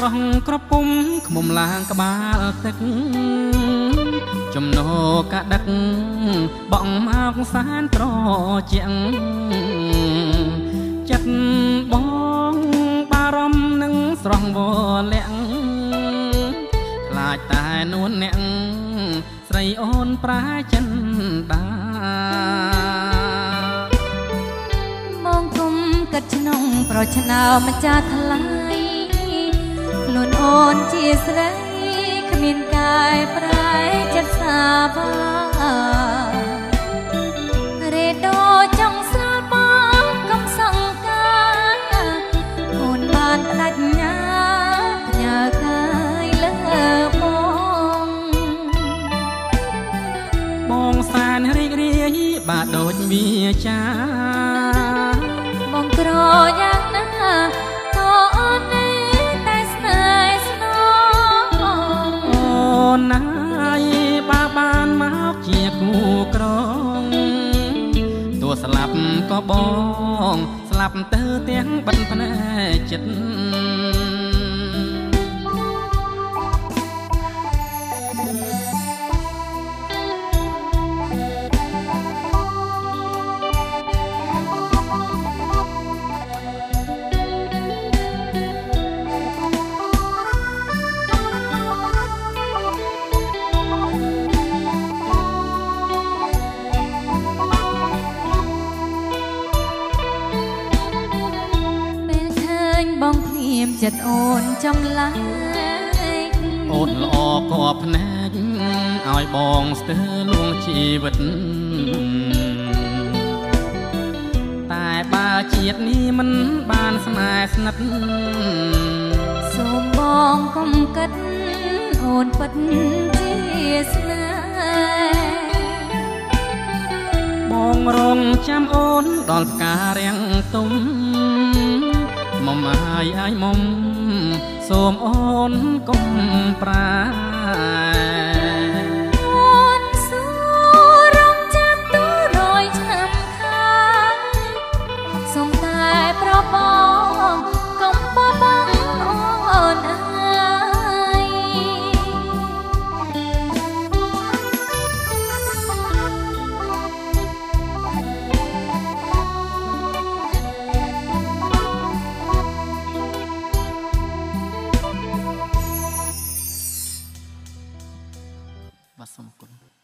ស្រស់ក្រពុំខ្មុំឡើងក្បាលទឹកចំណោកាដឹកបងមកសានត្រជាងចិត្តបងបារម្ភនឹងស្រស់វលាក់ខ្លាចតែនួនអ្នកស្រីអូនប្រាចិនដាមកគុំកាត់ក្នុងប្រឆ្នោម្ចាស់ថ្លៃខ្លួនអូនជាស្រីគ្មានកាយប្រែចិត្តសាបារេដោចង់ស្លាប់បងកំសង្ការអូនបានផ្ដាច់ញ៉ាញ៉ាកាយលើបងសានរីករាយបាទដូចវាចាបងក្រយ៉ាងណាក៏អូនតែស្នេហ៍ស្នងអូនណាយបាបានមកជាគូក្រងទោះស្លាប់ក៏បងស្លាប់ទៅទាំងបិទភ្នែកចិត្តបងភ្លាមចិត្តអូនចំឡាយអូនល្អក៏ភ្នែកឲ្យបងស្ទើរលួងជីវិតតែបើជាតិនេះមិនបានស្នេហ៍ស្និទ្ធសូមបងកុំគិតអូនពិតជាស្នេហ៍បងរងចាំអូនដល់ផ្ការាំងទុំមុំអាយមុំសូមអូនកុំប្រាអូនសួររងចាំទូរយឆ្នាំខាងសូមតែប្របងកុំបបងអូនអើយបាទសូមអរគុណ